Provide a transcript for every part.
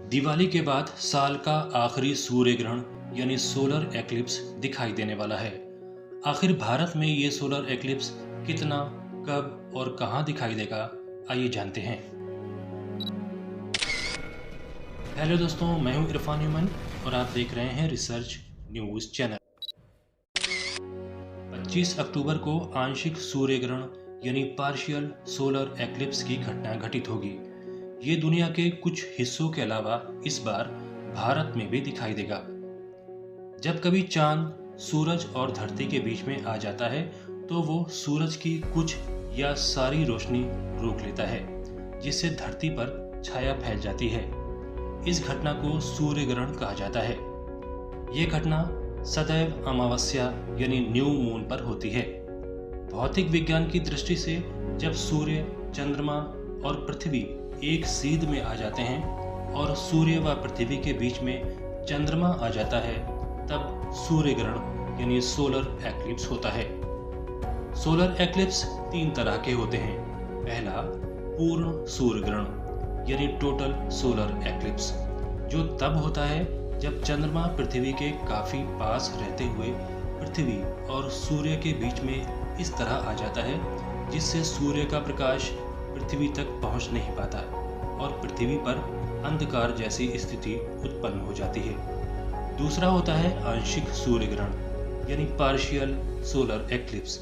दिवाली के बाद साल का आखिरी सूर्य ग्रहण यानी सोलर एक्लिप्स दिखाई देने वाला है। आखिर भारत में ये सोलर एक्लिप्स कितना, कब और कहां दिखाई देगा, आइए जानते हैं। हेलो दोस्तों, मैं हूं इरफान ह्यूमन और आप देख रहे हैं रिसर्च न्यूज चैनल। 25 अक्टूबर को आंशिक सूर्य ग्रहण यानी पार्शियल सोलर एक्लिप्स की घटना घटित होगी। ये दुनिया के कुछ हिस्सों के अलावा इस बार भारत में भी दिखाई देगा। जब कभी चांद सूरज और धरती के बीच में आ जाता है तो वो सूरज की कुछ या सारी रोशनी रोक लेता है, जिससे धरती पर छाया फैल जाती है। इस घटना को सूर्य ग्रहण कहा जाता है। ये घटना सदैव अमावस्या यानी न्यू मून पर होती है। भौतिक विज्ञान की दृष्टि से जब सूर्य, चंद्रमा और पृथ्वी एक सीध में आ जाते हैं और सूर्य व पृथ्वी के बीच में चंद्रमा आ जाता है, तब सूर्य ग्रहण यानी सोलर एक्लिप्स होता है। सोलर एक्लिप्स 3 तरह के होते हैं। पहला, पूर्ण सूर्य ग्रहण यानी टोटल सोलर एक्लिप्स, जो तब होता है जब चंद्रमा पृथ्वी के काफी पास रहते हुए पृथ्वी और सूर्य के बीच में इस तरह आ जाता है जिससे सूर्य का प्रकाश पृथ्वी तक पहुंच नहीं पाता और पृथ्वी पर अंधकार जैसी स्थिति उत्पन्न हो जाती है। दूसरा होता है आंशिक सूर्य ग्रहण यानी पार्शियल सोलर एक्लिप्स,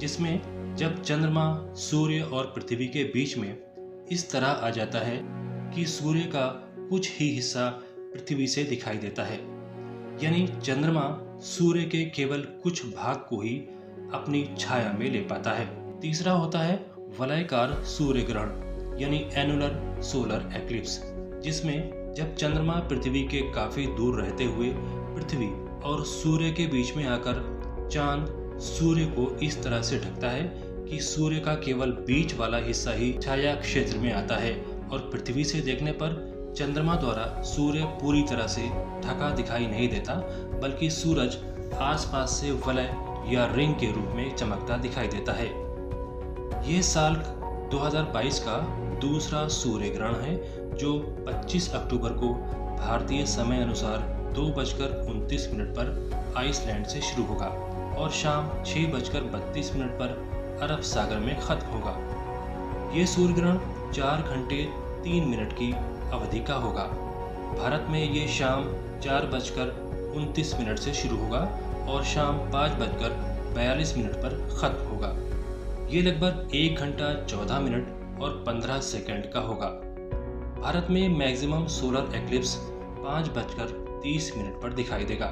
जिसमें जब चंद्रमा सूर्य और पृथ्वी के बीच में इस तरह आ जाता है कि सूर्य का कुछ ही हिस्सा पृथ्वी से दिखाई देता है, यानी चंद्रमा सूर्य के केवल कुछ भाग को ही अपनी छाया में ले पाता है। तीसरा होता है वलयाकार सूर्य ग्रहण यानी एनुलर सोलर एक्लिप्स, जिसमें जब चंद्रमा पृथ्वी के काफी दूर रहते हुए पृथ्वी और सूर्य के बीच में आकर चांद सूर्य को इस तरह से ढकता है कि सूर्य का केवल बीच वाला हिस्सा ही छाया क्षेत्र में आता है और पृथ्वी से देखने पर चंद्रमा द्वारा सूर्य पूरी तरह से ढका दिखाई नहीं देता, बल्कि सूरज आसपास से वलय या रिंग के रूप में चमकता दिखाई देता है। ये साल 2022 का दूसरा सूर्य ग्रहण है, जो 25 अक्टूबर को भारतीय समय अनुसार 2:29 पर आइसलैंड से शुरू होगा और शाम 6:32 पर अरब सागर में खत्म होगा। ये सूर्य ग्रहण 4 घंटे 3 मिनट की अवधि का होगा। भारत में ये शाम 4:29 से शुरू होगा और शाम 5:42 पर खत्म होगा। ये लगभग 1 घंटा 14 मिनट और 15 सेकंड का होगा। भारत में मैक्सिमम सोलर एक्लिप्स 5:30 पर दिखाई देगा।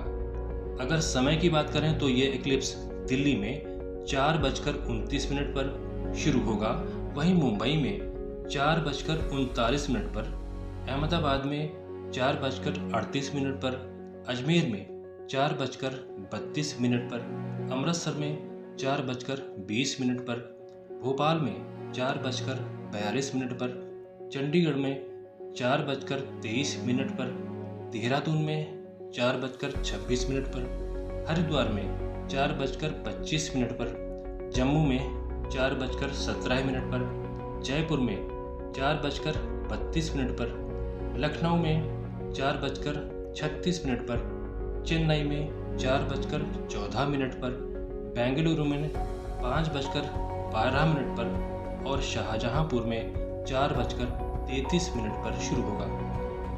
अगर समय की बात करें तो ये एक्लिप्स दिल्ली में 4:29 पर शुरू होगा, वहीं मुंबई में 4:39 पर, अहमदाबाद में 4:38 पर, अजमेर में 4:32 पर, अमृतसर में 4:20 पर, भोपाल में 4:42 पर, चंडीगढ़ में 4:23 पर, देहरादून में 4:26 पर, हरिद्वार में 4:25 पर, जम्मू में 4:17 पर, जयपुर में 4:32 पर, लखनऊ में 4:36 पर, चेन्नई में 4:14 पर, बेंगलुरु में 5:12 पर और शाहजहांपुर में 4:33 पर शुरू होगा।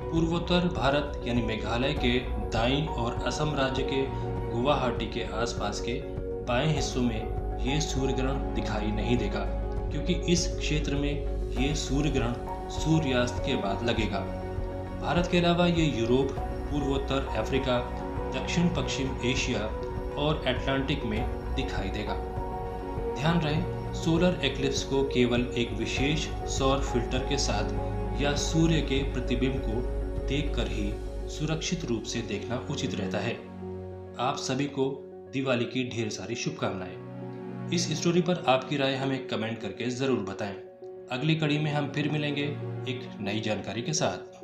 पूर्वोत्तर भारत यानी मेघालय के दाईं और असम राज्य के गुवाहाटी के आसपास के बाएं हिस्सों में ये सूर्य ग्रहण दिखाई नहीं देगा, क्योंकि इस क्षेत्र में ये सूर्य ग्रहण सूर्यास्त के बाद लगेगा। भारत के अलावा ये यूरोप, पूर्वोत्तर अफ्रीका, दक्षिण पश्चिम एशिया और अटलांटिक में दिखाई देगा। ध्यान रहे, सोलर एक्लिप्स को केवल एक विशेष सौर फिल्टर के साथ या सूर्य के प्रतिबिंब को देखकर ही सुरक्षित रूप से देखना उचित रहता है। आप सभी को दिवाली की ढेर सारी शुभकामनाएं। इस स्टोरी पर आपकी राय हमें कमेंट करके ज़रूर बताएं। अगली कड़ी में हम फिर मिलेंगे एक नई जानकारी के साथ।